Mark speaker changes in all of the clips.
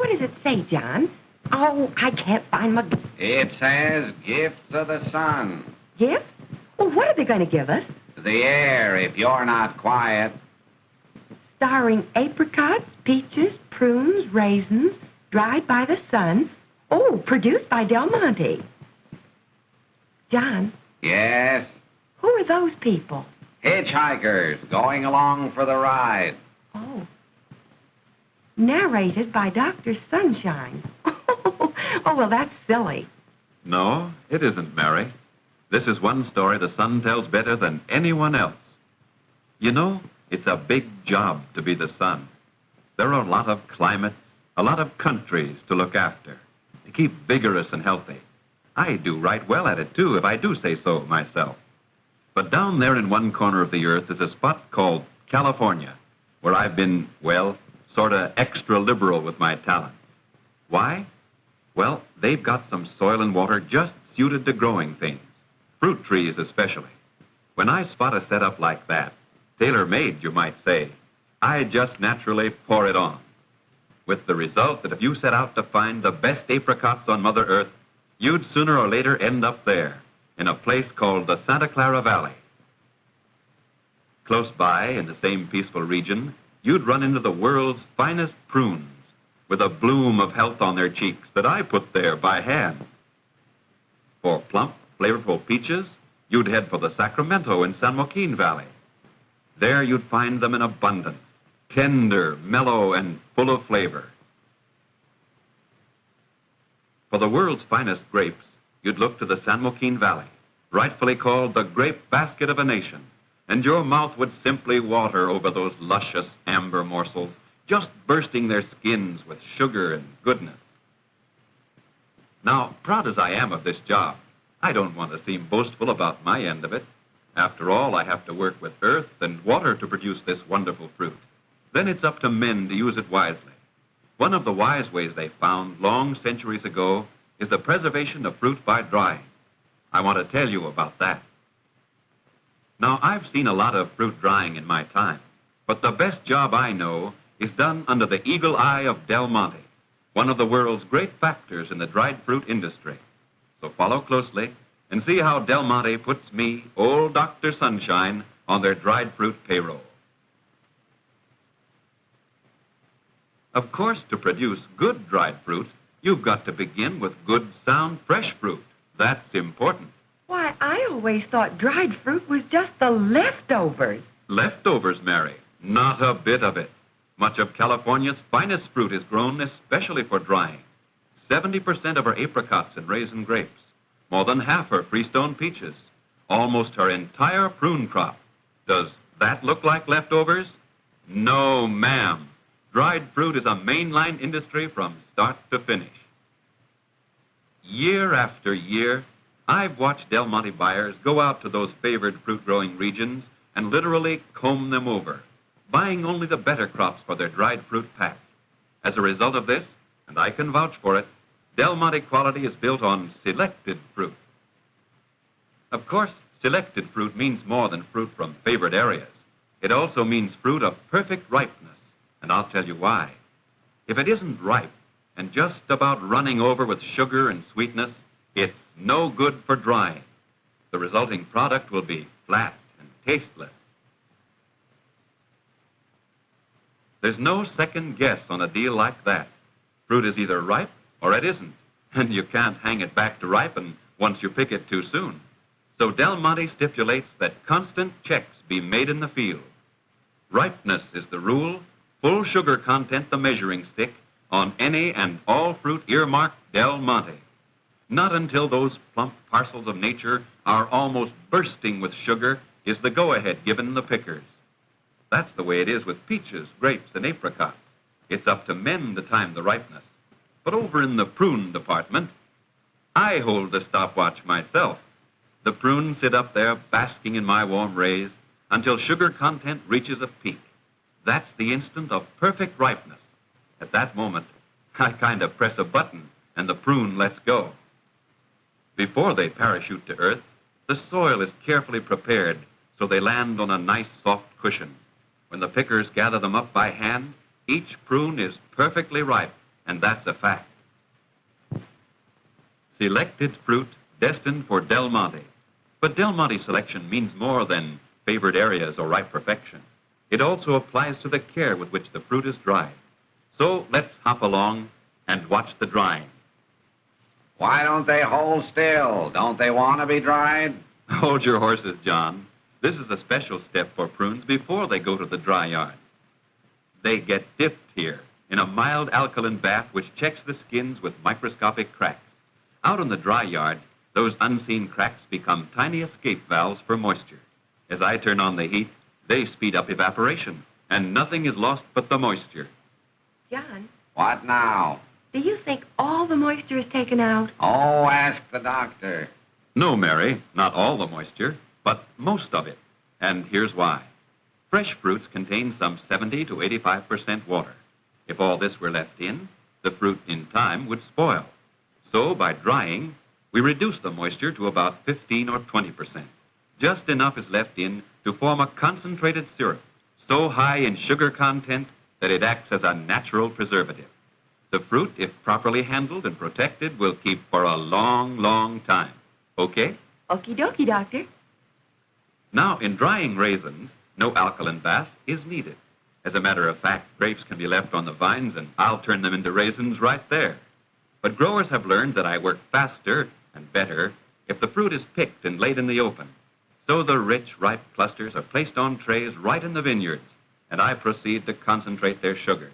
Speaker 1: What does it say, John? Oh, I can't find my...
Speaker 2: It says gifts of the sun.
Speaker 1: Gifts? Well, what are they going to give us?
Speaker 2: The air, if you're not quiet.
Speaker 1: Starring apricots, peaches, prunes, raisins, dried by the sun. Oh, produced by Del Monte. John?
Speaker 2: Yes?
Speaker 1: Who are those people?
Speaker 2: Hitchhikers going along for the ride.
Speaker 1: Oh. Narrated by Dr. Sunshine. Oh, well, that's silly.
Speaker 3: No, it isn't, Mary. This is one story the sun tells better than anyone else. You know, it's a big job to be the sun. There are a lot of climates, a lot of countries to look after, to keep vigorous and healthy. I do right well at it, too, if I do say so myself. But down there in one corner of the earth is a spot called California, where I've been, well, sort of extra liberal with my talent. Why? Well, they've got some soil and water just suited to growing things, fruit trees especially. When I spot a setup like that, tailor-made, you might say, I just naturally pour it on, with the result that if you set out to find the best apricots on Mother Earth, you'd sooner or later end up there, in a place called the Santa Clara Valley. Close by, in the same peaceful region, you'd run into the world's finest prunes, with a bloom of health on their cheeks that I put there by hand. For plump, flavorful peaches, you'd head for the Sacramento and San Joaquin Valley. There you'd find them in abundance, tender, mellow, and full of flavor. For the world's finest grapes, you'd look to the San Joaquin Valley, rightfully called the grape basket of a nation, and your mouth would simply water over those luscious amber morsels, just bursting their skins with sugar and goodness. Now, proud as I am of this job, I don't want to seem boastful about my end of it. After all, I have to work with earth and water to produce this wonderful fruit. Then it's up to men to use it wisely. One of the wise ways they found long centuries ago is the preservation of fruit by drying. I want to tell you about that. Now, I've seen a lot of fruit drying in my time, but the best job I know is done under the eagle eye of Del Monte, one of the world's great factors in the dried fruit industry. So follow closely and see how Del Monte puts me, old Dr. Sunshine, on their dried fruit payroll. Of course, to produce good dried fruit, you've got to begin with good, sound, fresh fruit. That's important.
Speaker 1: Why, I always thought dried fruit was just the leftovers.
Speaker 3: Leftovers, Mary? Not a bit of it. Much of California's finest fruit is grown especially for drying. 70% of her apricots and raisin grapes, more than half her freestone peaches, almost her entire prune crop. Does that look like leftovers? No, ma'am. Dried fruit is a mainline industry from start to finish. Year after year, I've watched Del Monte buyers go out to those favored fruit-growing regions and literally comb them over, buying only the better crops for their dried fruit pack. As a result of this, and I can vouch for it, Del Monte quality is built on selected fruit. Of course, selected fruit means more than fruit from favored areas. It also means fruit of perfect ripeness, and I'll tell you why. If it isn't ripe and just about running over with sugar and sweetness, it's no good for drying. The resulting product will be flat and tasteless. There's no second guess on a deal like that. Fruit is either ripe or it isn't, and you can't hang it back to ripen once you pick it too soon. So Del Monte stipulates that constant checks be made in the field. Ripeness is the rule, full sugar content the measuring stick on any and all fruit earmarked Del Monte. Not until those plump parcels of nature are almost bursting with sugar is the go-ahead given the pickers. That's the way it is with peaches, grapes, and apricots. It's up to men to time the ripeness. But over in the prune department, I hold the stopwatch myself. The prunes sit up there basking in my warm rays until sugar content reaches a peak. That's the instant of perfect ripeness. At that moment, I kind of press a button and the prune lets go. Before they parachute to earth, the soil is carefully prepared so they land on a nice soft cushion. When the pickers gather them up by hand, each prune is perfectly ripe and that's a fact. Selected fruit destined for Del Monte. But Del Monte selection means more than favored areas or ripe perfection. It also applies to the care with which the fruit is dried. So let's hop along and watch the drying.
Speaker 2: Why don't they hold still? Don't they want to be dried?
Speaker 3: Hold your horses, John. This is a special step for prunes before they go to the dry yard. They get dipped here in a mild alkaline bath which checks the skins with microscopic cracks. Out on the dry yard, those unseen cracks become tiny escape valves for moisture. As I turn on the heat, they speed up evaporation, and nothing is lost but the moisture.
Speaker 1: John,
Speaker 2: What now?
Speaker 1: do you think all the moisture is taken out?
Speaker 2: Oh, ask the doctor.
Speaker 3: No, Mary, not all the moisture, but most of it. And here's why. Fresh fruits contain some 70 to 85% water. If all this were left in, the fruit in time would spoil. So by drying, we reduce the moisture to about 15 or 20%. Just enough is left in to form a concentrated syrup, so high in sugar content that it acts as a natural preservative. The fruit, if properly handled and protected, will keep for a long, long time. Okay?
Speaker 1: Okie dokie, Doctor.
Speaker 3: Now, in drying raisins, no alkaline bath is needed. As a matter of fact, grapes can be left on the vines, and I'll turn them into raisins right there. But growers have learned that I work faster and better if the fruit is picked and laid in the open. So the rich, ripe clusters are placed on trays right in the vineyards, and I proceed to concentrate their sugars.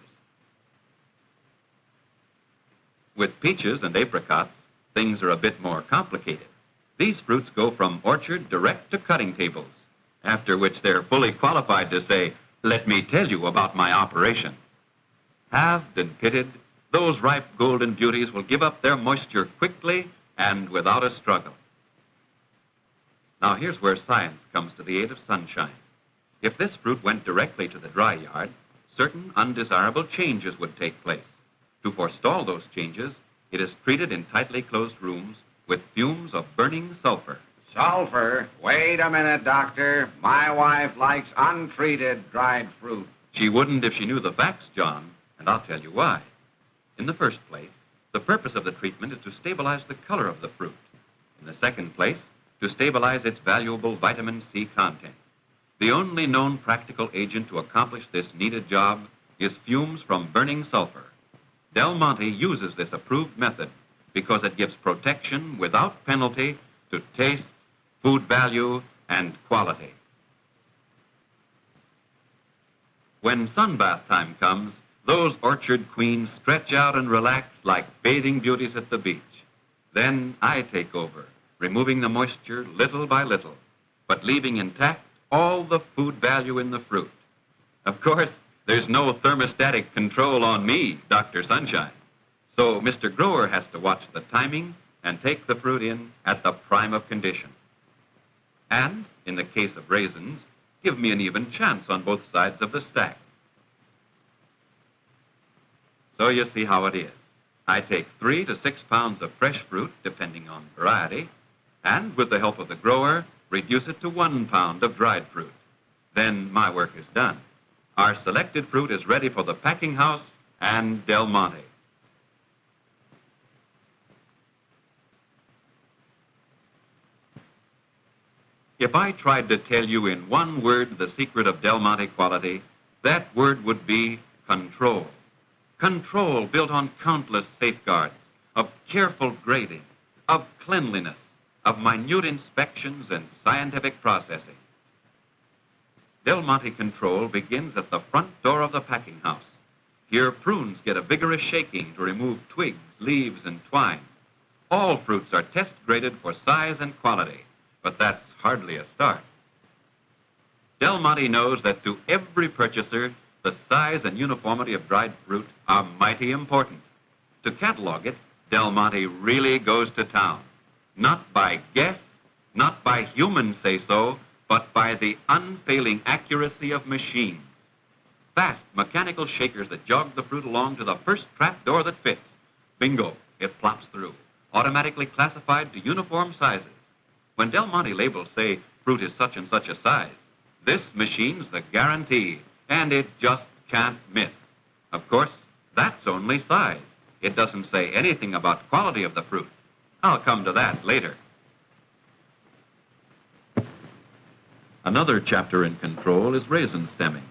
Speaker 3: With peaches and apricots, things are a bit more complicated. These fruits go from orchard direct to cutting tables, after which they're fully qualified to say, "Let me tell you about my operation." Halved and pitted, those ripe golden beauties will give up their moisture quickly and without a struggle. Now here's where science comes to the aid of sunshine. If this fruit went directly to the dry yard, certain undesirable changes would take place. To forestall those changes, it is treated in tightly closed rooms with fumes of burning sulfur.
Speaker 2: Sulfur? Wait a minute, Doctor. My wife likes untreated dried fruit.
Speaker 3: She wouldn't if she knew the facts, John, and I'll tell you why. In the first place, the purpose of the treatment is to stabilize the color of the fruit. In the second place, to stabilize its valuable vitamin C content. The only known practical agent to accomplish this needed job is fumes from burning sulfur. Del Monte uses this approved method because it gives protection without penalty to taste, food value, and quality. When sunbath time comes, those orchard queens stretch out and relax like bathing beauties at the beach. Then I take over, removing the moisture little by little, but leaving intact all the food value in the fruit. Of course, there's no thermostatic control on me, Dr. Sunshine. So Mr. Grower has to watch the timing and take the fruit in at the prime of condition. And, in the case of raisins, give me an even chance on both sides of the stack. So you see how it is. I take 3 to 6 pounds of fresh fruit, depending on variety, and with the help of the grower, reduce it to 1 pound of dried fruit. Then my work is done. Our selected fruit is ready for the packing house and Del Monte. If I tried to tell you in one word the secret of Del Monte quality, that word would be control. Control built on countless safeguards of careful grading, of cleanliness, of minute inspections and scientific processing. Del Monte control begins at the front door of the packing house. Here, prunes get a vigorous shaking to remove twigs, leaves, and twine. All fruits are test graded for size and quality, but that's hardly a start. Del Monte knows that to every purchaser, the size and uniformity of dried fruit are mighty important. To catalog it, Del Monte really goes to town. Not by guess, not by human say-so, but by the unfailing accuracy of machines. Fast mechanical shakers that jog the fruit along to the first trap door that fits. Bingo, it plops through, automatically classified to uniform sizes. When Del Monte labels say fruit is such and such a size, this machine's the guarantee, and it just can't miss. Of course, that's only size. it doesn't say anything about quality of the fruit. I'll come to that later. Another chapter in control is raisin stemming.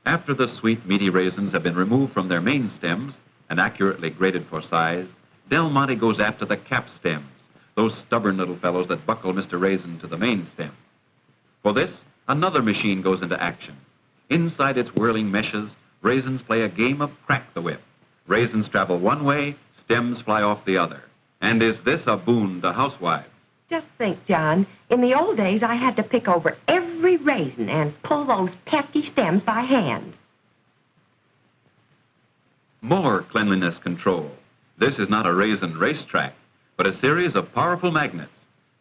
Speaker 3: After the sweet, meaty raisins have been removed from their main stems and accurately graded for size, Del Monte goes after the cap stems, those stubborn little fellows that buckle Mr. Raisin to the main stem. For this, another machine goes into action. Inside its whirling meshes, raisins play a game of crack the whip. Raisins travel one way, stems fly off the other. And is this a boon to housewives?
Speaker 1: Just think, John, in the old days I had to pick over every raisin and pull those pesky stems by hand.
Speaker 3: More cleanliness control. This is not a raisin racetrack, but a series of powerful magnets.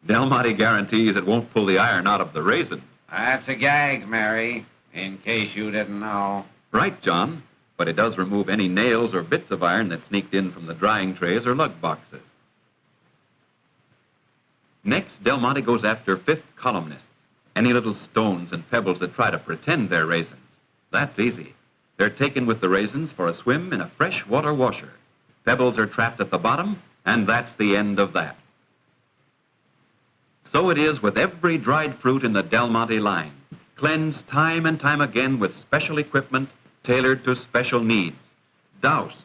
Speaker 3: Del Monte guarantees it won't pull the iron out of the raisin.
Speaker 2: That's a gag, Mary, in case you didn't know.
Speaker 3: Right, John, but it does remove any nails or bits of iron that sneaked in from the drying trays or lug boxes. Next, Del Monte goes after fifth columnists, any little stones and pebbles that try to pretend they're raisins. That's easy. They're taken with the raisins for a swim in a fresh water washer. Pebbles are trapped at the bottom, and that's the end of that. So it is with every dried fruit in the Del Monte line, cleansed time and time again with special equipment tailored to special needs, doused,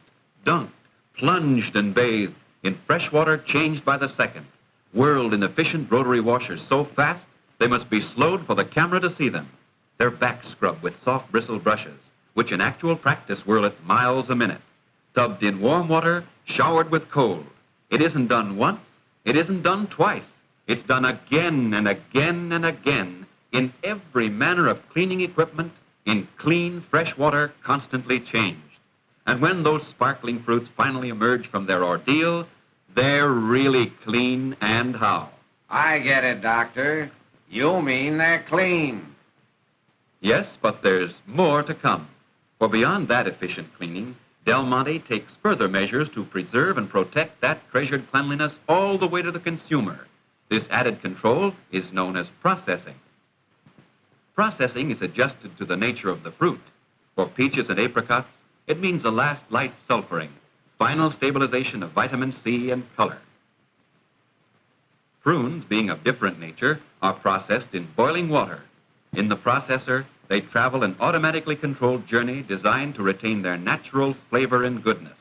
Speaker 3: dunked, plunged, and bathed in fresh water changed by the second, whirled in efficient rotary washers so fast they must be slowed for the camera to see them. They're back scrubbed with soft bristled brushes, which in actual practice whirl at miles a minute, tubbed in warm water, showered with cold. It isn't done once, it isn't done twice. It's done again and again and again in every manner of cleaning equipment, in clean, fresh water constantly changed. And when those sparkling fruits finally emerge from their ordeal, they're really clean, and how.
Speaker 2: I get it, Doctor. You mean they're clean.
Speaker 3: Yes, but there's more to come. For beyond that efficient cleaning, Del Monte takes further measures to preserve and protect that treasured cleanliness all the way to the consumer. This added control is known as processing. Processing is adjusted to the nature of the fruit. For peaches and apricots, it means a last light sulfuring, final stabilization of vitamin C and color. Prunes, being of different nature, are processed in boiling water. In the processor, they travel an automatically controlled journey designed to retain their natural flavor and goodness.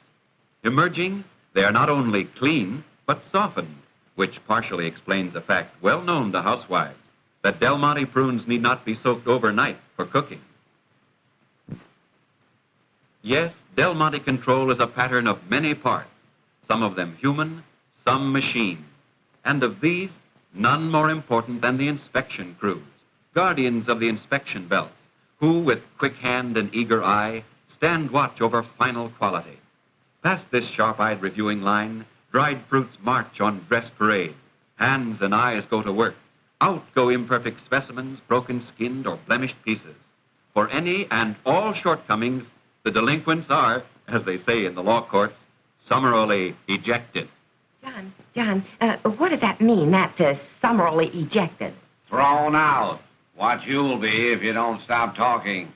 Speaker 3: Emerging, they are not only clean, but softened, which partially explains a fact well known to housewives, that Del Monte prunes need not be soaked overnight for cooking. Yes, Del Monte control is a pattern of many parts, some of them human, some machine. And of these, none more important than the inspection crews, guardians of the inspection belts, who, with quick hand and eager eye, stand watch over final quality. Past this sharp-eyed reviewing line, dried fruits march on dress parade. Hands and eyes go to work. Out go imperfect specimens, broken-skinned or blemished pieces. For any and all shortcomings, the delinquents are, as they say in the law courts, summarily ejected.
Speaker 1: John, what does that mean, that's summarily ejected?
Speaker 2: Thrown out. What you'll be if you don't stop talking.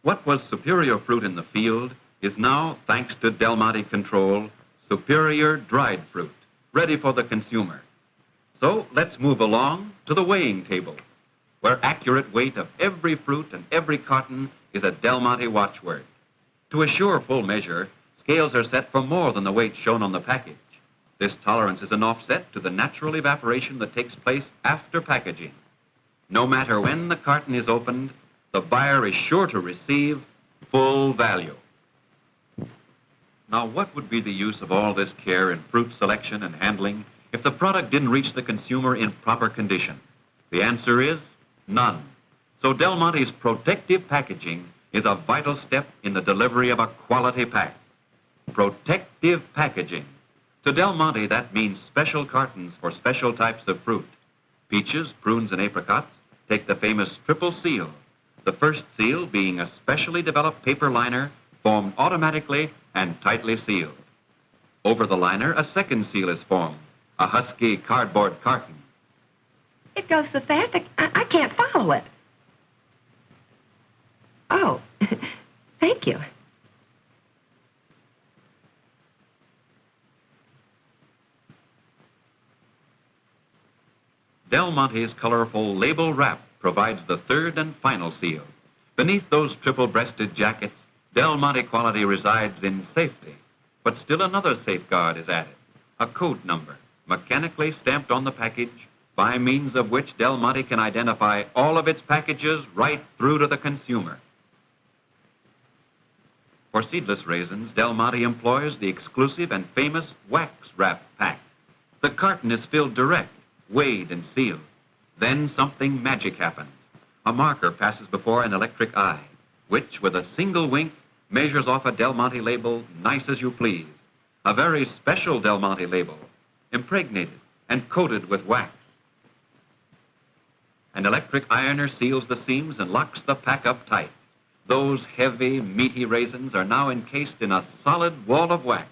Speaker 3: What was superior fruit in the field is now, thanks to Del Monte control, superior dried fruit, ready for the consumer. So let's move along to the weighing tables, where accurate weight of every fruit and every carton is a Del Monte watchword. To assure full measure, scales are set for more than the weight shown on the package. This tolerance is an offset to the natural evaporation that takes place after packaging. No matter when the carton is opened, the buyer is sure to receive full value. Now, what would be the use of all this care in fruit selection and handling if the product didn't reach the consumer in proper condition? The answer is none. So Del Monte's protective packaging is a vital step in the delivery of a quality pack. Protective packaging. To Del Monte, that means special cartons for special types of fruit. Peaches, prunes, and apricots take the famous triple seal, the first seal being a specially developed paper liner formed automatically and tightly sealed. Over the liner, a second seal is formed, a husky cardboard carton.
Speaker 1: It goes so fast, I can't follow it. Oh, thank you.
Speaker 3: Del Monte's colorful label wrap provides the third and final seal. Beneath those triple-breasted jackets, Del Monte quality resides in safety. But still another safeguard is added, a code number, mechanically stamped on the package, by means of which Del Monte can identify all of its packages right through to the consumer. For seedless raisins, Del Monte employs the exclusive and famous wax wrap pack. The carton is filled direct, weighed and sealed. Then something magic happens. A marker passes before an electric eye, which, with a single wink, measures off a Del Monte label nice as you please. A very special Del Monte label, impregnated and coated with wax. An electric ironer seals the seams and locks the pack up tight. Those heavy, meaty raisins are now encased in a solid wall of wax,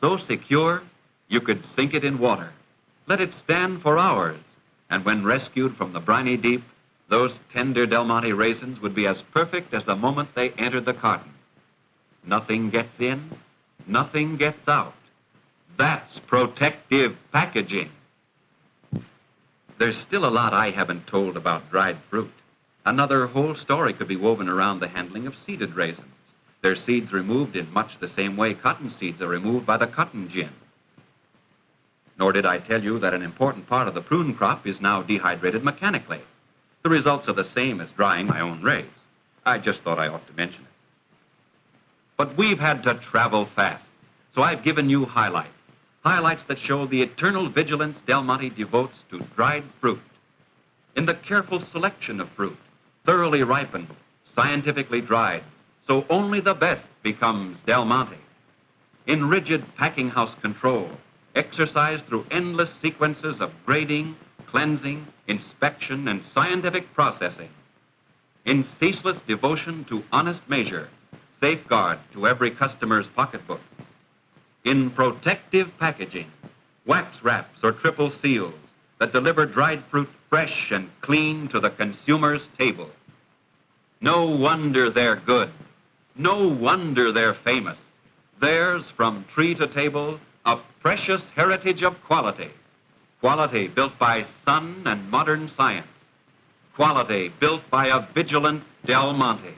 Speaker 3: so secure you could sink it in water. Let it stand for hours, and when rescued from the briny deep, those tender Del Monte raisins would be as perfect as the moment they entered the carton. Nothing gets in, nothing gets out. That's protective packaging. There's still a lot I haven't told about dried fruit. Another whole story could be woven around the handling of seeded raisins. Their seeds removed in much the same way cotton seeds are removed by the cotton gin. Nor did I tell you that an important part of the prune crop is now dehydrated mechanically. The results are the same as drying my own rays. I just thought I ought to mention it. But we've had to travel fast, so I've given you highlights. Highlights that show the eternal vigilance Del Monte devotes to dried fruit. In the careful selection of fruit, thoroughly ripened, scientifically dried, so only the best becomes Del Monte. In rigid packing house control, exercised through endless sequences of grading, cleansing, inspection, and scientific processing. In ceaseless devotion to honest measure, safeguard to every customer's pocketbook. In protective packaging, wax wraps or triple seals that deliver dried fruit fresh and clean to the consumer's table. No wonder they're good. No wonder they're famous. Theirs, from tree to table, a precious heritage of quality. Quality built by sun and modern science. Quality built by a vigilant Del Monte.